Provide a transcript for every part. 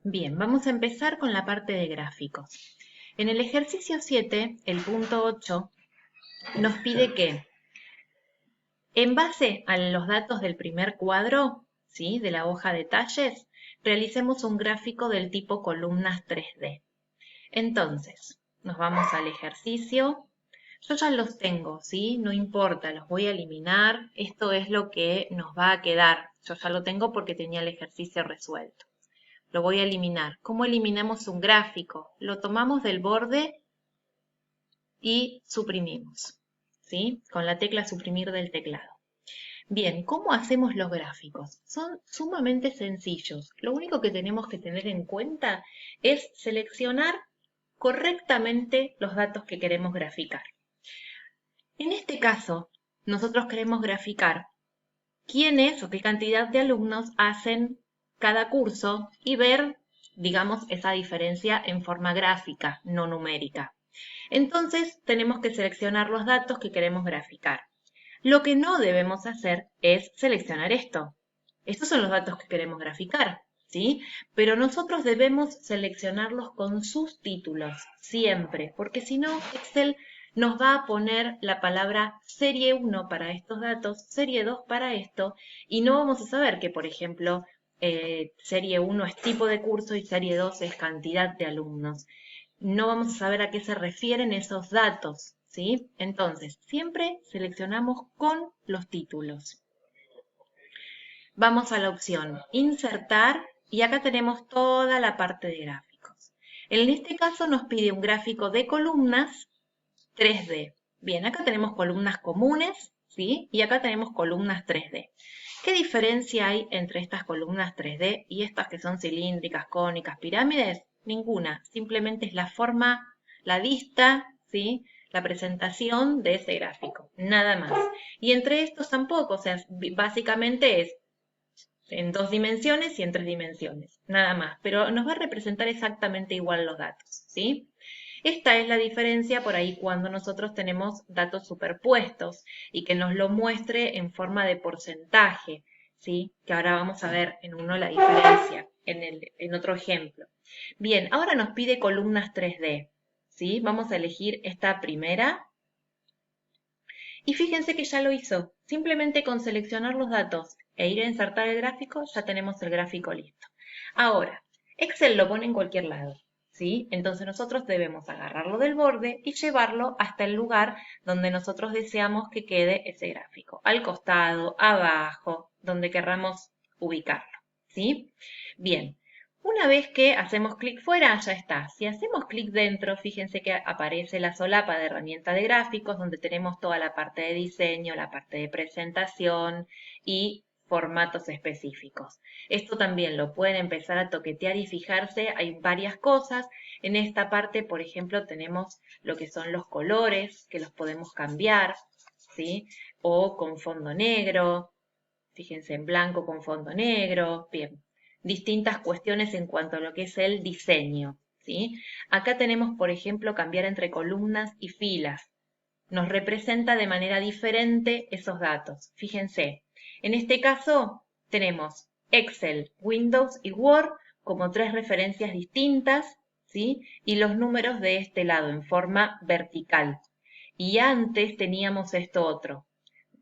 Bien, vamos a empezar con la parte de gráficos. En el ejercicio 7, el punto 8, nos pide que, en base a los datos del primer cuadro, ¿sí?, de la hoja de detalles, realicemos un gráfico del tipo columnas 3D. Entonces, nos vamos al ejercicio. Yo ya los tengo, ¿sí? No importa, los voy a eliminar. Esto es lo que nos va a quedar. Yo ya lo tengo porque tenía el ejercicio resuelto. Lo voy a eliminar. ¿Cómo eliminamos un gráfico? Lo tomamos del borde y suprimimos, ¿sí? Con la tecla suprimir del teclado. Bien, ¿cómo hacemos los gráficos? Son sumamente sencillos. Lo único que tenemos que tener en cuenta es seleccionar correctamente los datos que queremos graficar. En este caso, nosotros queremos graficar quiénes o qué cantidad de alumnos hacen cada curso y ver, digamos, esa diferencia en forma gráfica, no numérica. Entonces, tenemos que seleccionar los datos que queremos graficar. Lo que no debemos hacer es seleccionar esto. Estos son los datos que queremos graficar, ¿sí? Pero nosotros debemos seleccionarlos con sus títulos, siempre, porque si no, Excel nos va a poner la palabra serie 1 para estos datos, serie 2 para esto, y no vamos a saber que, por ejemplo, serie 1 es tipo de curso y serie 2 es cantidad de alumnos. No vamos a saber a qué se refieren esos datos, ¿sí? Entonces, siempre seleccionamos con los títulos. Vamos a la opción Insertar y acá tenemos toda la parte de gráficos. En este caso nos pide un gráfico de columnas 3D. Bien, acá tenemos columnas comunes, ¿sí? Y acá tenemos columnas 3D. ¿Qué diferencia hay entre estas columnas 3D y estas que son cilíndricas, cónicas, pirámides? Ninguna, simplemente es la forma, la vista, ¿sí?, la presentación de ese gráfico, nada más. Y entre estos tampoco, o sea, básicamente es en 2 dimensiones y en 3 dimensiones, nada más, pero nos va a representar exactamente igual los datos, ¿sí? Esta es la diferencia por ahí cuando nosotros tenemos datos superpuestos y que nos lo muestre en forma de porcentaje, ¿sí? Que ahora vamos a ver en uno la diferencia, en otro ejemplo. Bien, ahora nos pide columnas 3D, ¿sí? Vamos a elegir esta primera. Y fíjense que ya lo hizo. Simplemente con seleccionar los datos e ir a insertar el gráfico, ya tenemos el gráfico listo. Ahora, Excel lo pone en cualquier lado, ¿sí? Entonces nosotros debemos agarrarlo del borde y llevarlo hasta el lugar donde nosotros deseamos que quede ese gráfico. Al costado, abajo, donde querramos ubicarlo, ¿sí? Bien. Una vez que hacemos clic fuera, ya está. Si hacemos clic dentro, fíjense que aparece la solapa de herramienta de gráficos, donde tenemos toda la parte de diseño, la parte de presentación y formatos específicos. Esto también lo pueden empezar a toquetear y fijarse, hay varias cosas. En esta parte, por ejemplo, tenemos lo que son los colores, que los podemos cambiar, ¿sí? O con fondo negro, fíjense, en blanco con fondo negro, bien, distintas cuestiones en cuanto a lo que es el diseño, ¿sí? Acá tenemos, por ejemplo, cambiar entre columnas y filas. Nos representa de manera diferente esos datos. Fíjense, en este caso tenemos Excel, Windows y Word como 3 referencias distintas, ¿sí? Y los números de este lado en forma vertical. Y antes teníamos esto otro,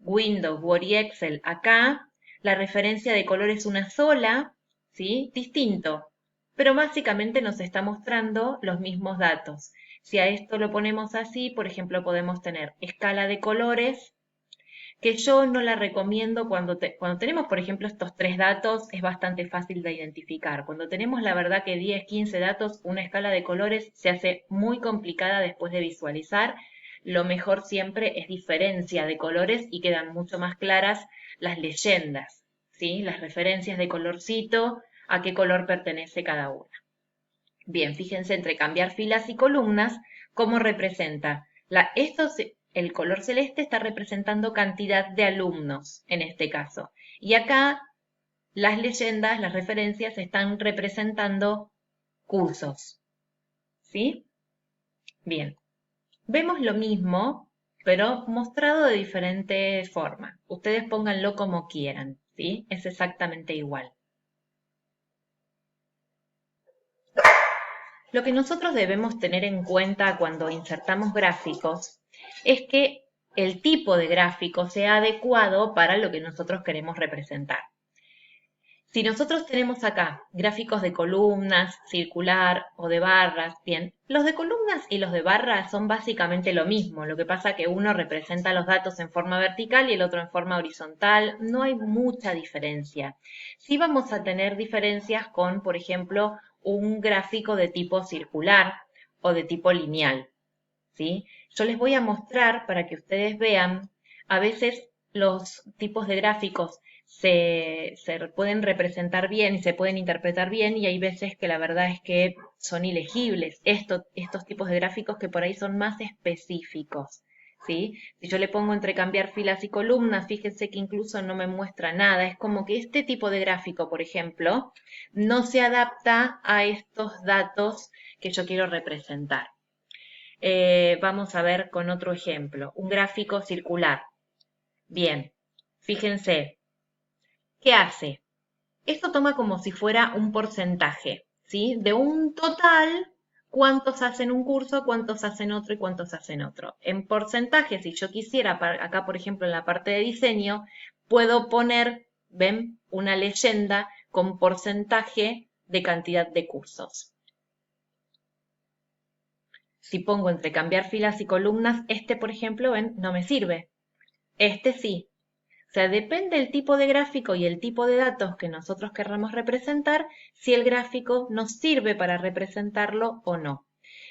Windows, Word y Excel. Acá la referencia de color es una sola, ¿sí? Distinto, pero básicamente nos está mostrando los mismos datos. Si a esto lo ponemos así, por ejemplo, podemos tener escala de colores, que yo no la recomiendo cuando tenemos, por ejemplo, estos 3 datos, es bastante fácil de identificar. Cuando tenemos, la verdad, que 10, 15 datos, una escala de colores se hace muy complicada después de visualizar. Lo mejor siempre es diferencia de colores y quedan mucho más claras las leyendas, ¿sí? Las referencias de colorcito, a qué color pertenece cada una. Bien, fíjense entre cambiar filas y columnas, cómo representa. El color celeste está representando cantidad de alumnos en este caso. Y acá las leyendas, las referencias están representando cursos. ¿Sí? Bien. Vemos lo mismo, pero mostrado de diferente forma. Ustedes pónganlo como quieran, ¿sí? Es exactamente igual. Lo que nosotros debemos tener en cuenta cuando insertamos gráficos es que el tipo de gráfico sea adecuado para lo que nosotros queremos representar. Si nosotros tenemos acá gráficos de columnas, circular o de barras, bien, los de columnas y los de barras son básicamente lo mismo, lo que pasa que uno representa los datos en forma vertical y el otro en forma horizontal, no hay mucha diferencia. Sí vamos a tener diferencias con, por ejemplo, un gráfico de tipo circular o de tipo lineal, ¿sí? Yo les voy a mostrar para que ustedes vean, a veces los tipos de gráficos se pueden representar bien y se pueden interpretar bien y hay veces que la verdad es que son ilegibles estos tipos de gráficos que por ahí son más específicos, ¿sí? Si yo le pongo entre cambiar filas y columnas, fíjense que incluso no me muestra nada. Es como que este tipo de gráfico, por ejemplo, no se adapta a estos datos que yo quiero representar. Vamos a ver con otro ejemplo, un gráfico circular. Bien, fíjense, ¿qué hace? Esto toma como si fuera un porcentaje, ¿sí? De un total, cuántos hacen un curso, cuántos hacen otro y cuántos hacen otro. En porcentaje, si yo quisiera, acá por ejemplo en la parte de diseño, puedo poner, ¿ven? Una leyenda con porcentaje de cantidad de cursos. Si pongo entre cambiar filas y columnas, este por ejemplo, ven, no me sirve. Este sí. O sea, depende del tipo de gráfico y el tipo de datos que nosotros querramos representar, si el gráfico nos sirve para representarlo o no.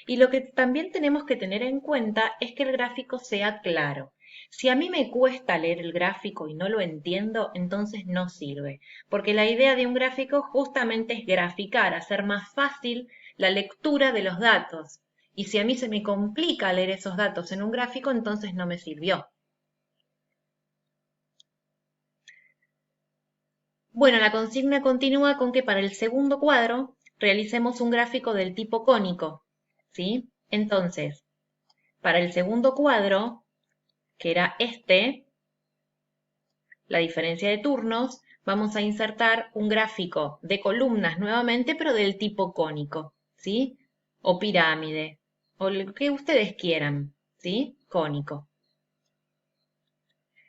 Y lo que también tenemos que tener en cuenta es que el gráfico sea claro. Si a mí me cuesta leer el gráfico y no lo entiendo, entonces no sirve, porque la idea de un gráfico justamente es graficar, hacer más fácil la lectura de los datos. Y si a mí se me complica leer esos datos en un gráfico, entonces no me sirvió. Bueno, la consigna continúa con que para el segundo cuadro realicemos un gráfico del tipo cónico, ¿sí? Entonces, para el segundo cuadro, que era este, la diferencia de turnos, vamos a insertar un gráfico de columnas nuevamente, pero del tipo cónico, ¿sí? O pirámide, o lo que ustedes quieran, ¿sí? Cónico.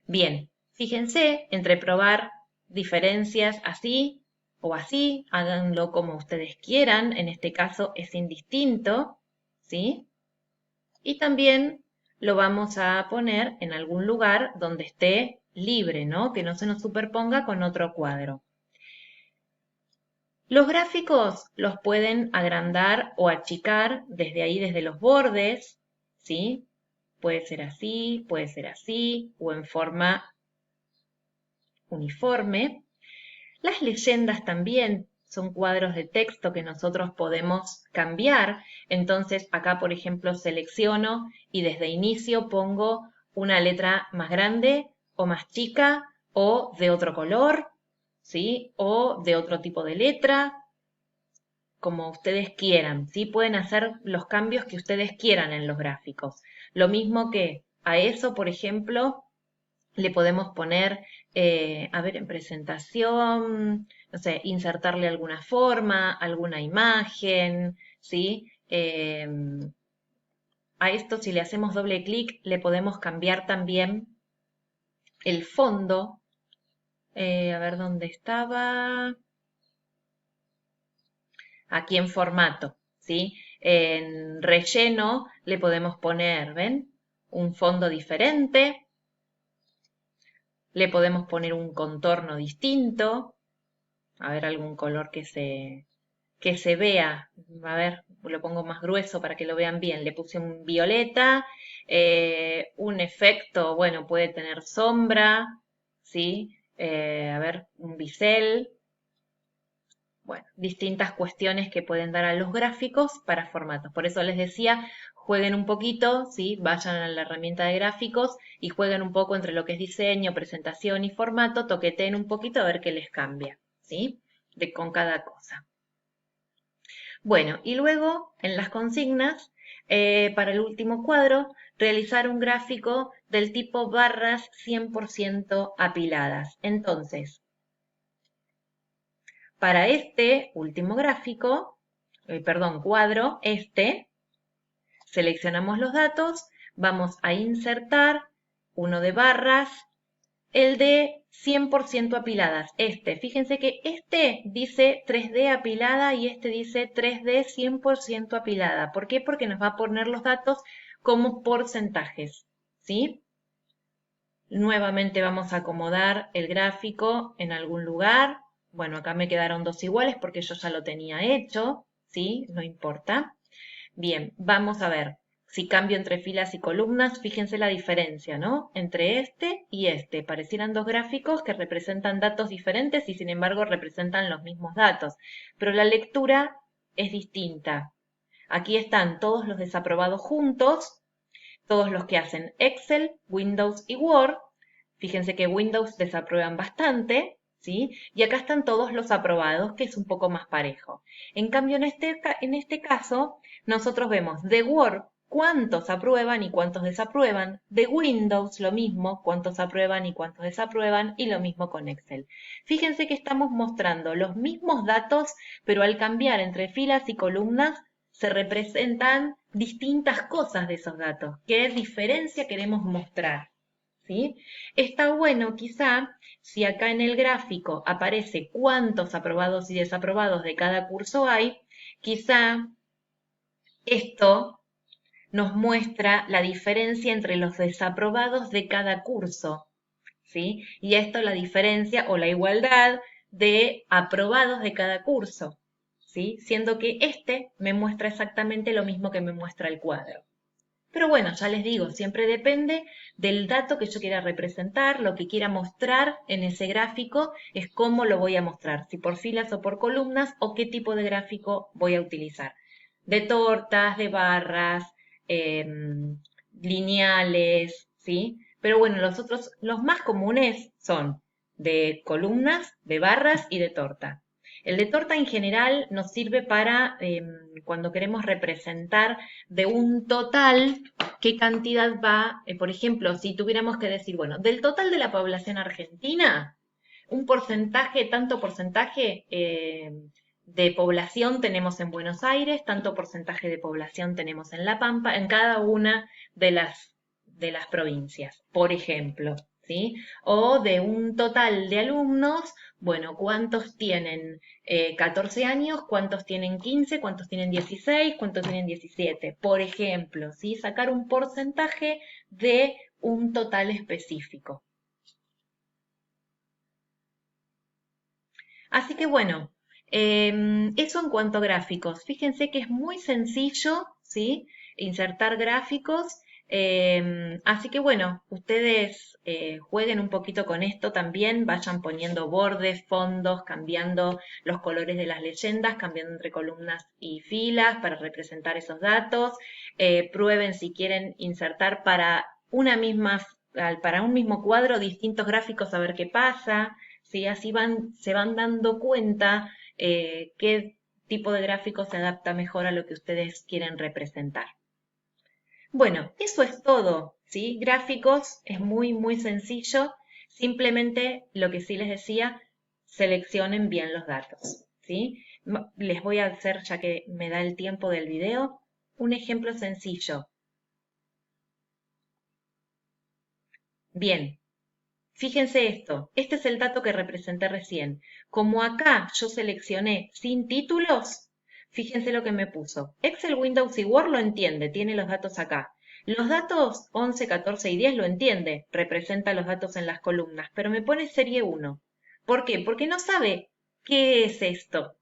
Bien, fíjense, entre probar diferencias así o así, háganlo como ustedes quieran, en este caso es indistinto, ¿sí? Y también lo vamos a poner en algún lugar donde esté libre, ¿no? Que no se nos superponga con otro cuadro. Los gráficos los pueden agrandar o achicar desde ahí, desde los bordes, ¿sí? Puede ser así, o en forma uniforme. Las leyendas también son cuadros de texto que nosotros podemos cambiar. Entonces acá, por ejemplo, selecciono y desde inicio pongo una letra más grande o más chica o de otro color, ¿sí? O de otro tipo de letra, como ustedes quieran, ¿sí? Pueden hacer los cambios que ustedes quieran en los gráficos. Lo mismo que a eso, por ejemplo, le podemos poner, a ver, en presentación, no sé, insertarle alguna forma, alguna imagen, ¿sí? A esto, si le hacemos doble clic, le podemos cambiar también el fondo. A ver dónde estaba. Aquí en formato, ¿sí? En relleno le podemos poner, ¿ven? Un fondo diferente. Le podemos poner un contorno distinto. A ver, algún color que se vea. A ver, lo pongo más grueso para que lo vean bien. Le puse un violeta, un efecto, bueno, puede tener sombra, ¿sí? A ver, un bisel. Bueno, distintas cuestiones que pueden dar a los gráficos para formatos. Por eso les decía, jueguen un poquito, ¿sí? Vayan a la herramienta de gráficos y jueguen un poco entre lo que es diseño, presentación y formato, toqueteen un poquito a ver qué les cambia, ¿sí? Con cada cosa. Bueno, y luego en las consignas, para el último cuadro, realizar un gráfico del tipo barras 100% apiladas. Entonces, para este último gráfico, cuadro, seleccionamos los datos, vamos a insertar uno de barras, el de 100% apiladas. Fíjense que dice 3D apilada y dice 3D 100% apilada. ¿Por qué? Porque nos va a poner los datos como porcentajes, ¿sí? Nuevamente vamos a acomodar el gráfico en algún lugar. Bueno, acá me quedaron dos iguales porque yo ya lo tenía hecho, ¿sí? No importa. Bien, vamos a ver. Si cambio entre filas y columnas, fíjense la diferencia, ¿no? Entre y parecieran dos gráficos que representan datos diferentes y sin embargo representan los mismos datos. Pero la lectura es distinta. Aquí están todos los desaprobados juntos, todos los que hacen Excel, Windows y Word. Fíjense que Windows desaprueban bastante, ¿sí? Y acá están todos los aprobados, que es un poco más parejo. En cambio, en este caso, nosotros vemos de Word cuántos aprueban y cuántos desaprueban, de Windows lo mismo, cuántos aprueban y cuántos desaprueban, y lo mismo con Excel. Fíjense que estamos mostrando los mismos datos, pero al cambiar entre filas y columnas, se representan distintas cosas de esos datos. ¿Qué diferencia queremos mostrar? ¿Sí? Está bueno quizá si acá en el gráfico aparece cuántos aprobados y desaprobados de cada curso hay, quizá esto nos muestra la diferencia entre los desaprobados de cada curso, ¿sí? Y esto la diferencia o la igualdad de aprobados de cada curso, ¿sí? Siendo que me muestra exactamente lo mismo que me muestra el cuadro. Pero bueno, ya les digo, siempre depende del dato que yo quiera representar, lo que quiera mostrar en ese gráfico es cómo lo voy a mostrar, si por filas o por columnas o qué tipo de gráfico voy a utilizar. De tortas, de barras, lineales, ¿sí? Pero bueno, los más comunes son de columnas, de barras y de torta. El de torta en general nos sirve para cuando queremos representar de un total qué cantidad va, por ejemplo, si tuviéramos que decir, bueno, del total de la población argentina, un porcentaje, tanto porcentaje de población tenemos en Buenos Aires, tanto porcentaje de población tenemos en La Pampa, en cada una de las provincias, por ejemplo, ¿sí? O de un total de alumnos, bueno, ¿cuántos tienen 14 años? ¿Cuántos tienen 15? ¿Cuántos tienen 16? ¿Cuántos tienen 17? Por ejemplo, ¿sí? Sacar un porcentaje de un total específico. Así que bueno, eso en cuanto a gráficos. Fíjense que es muy sencillo, ¿sí? Insertar gráficos. Así que bueno, ustedes jueguen un poquito con esto también, vayan poniendo bordes, fondos, cambiando los colores de las leyendas, cambiando entre columnas y filas para representar esos datos. Prueben si quieren insertar para para un mismo cuadro distintos gráficos a ver qué pasa. ¿Sí? Así se van dando cuenta qué tipo de gráfico se adapta mejor a lo que ustedes quieren representar. Bueno, eso es todo, ¿sí? Gráficos es muy, muy sencillo. Simplemente lo que sí les decía, seleccionen bien los datos, ¿sí? Les voy a hacer, ya que me da el tiempo del video, un ejemplo sencillo. Bien, fíjense esto, este es el dato que representé recién. Como acá yo seleccioné sin títulos, fíjense lo que me puso. Excel, Windows y Word lo entiende, tiene los datos acá. Los datos 11, 14 y 10 lo entiende, representa los datos en las columnas, pero me pone serie 1. ¿Por qué? Porque no sabe qué es esto,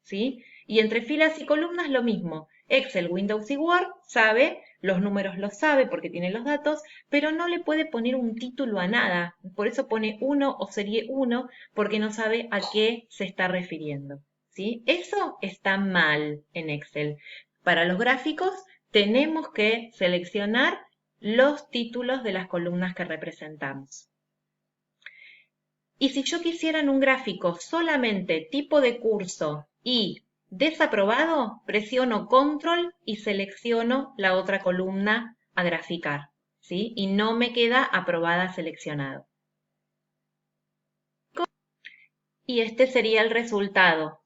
¿sí? Y entre filas y columnas lo mismo. Excel, Windows y Word sabe, los números los sabe porque tiene los datos, pero no le puede poner un título a nada. Por eso pone 1 o serie 1 porque no sabe a qué se está refiriendo, ¿sí? Eso está mal en Excel. Para los gráficos tenemos que seleccionar los títulos de las columnas que representamos. Y si yo quisiera en un gráfico solamente tipo de curso y desaprobado, presiono Control y selecciono la otra columna a graficar, ¿sí? Y no me queda aprobada seleccionado. Y este sería el resultado,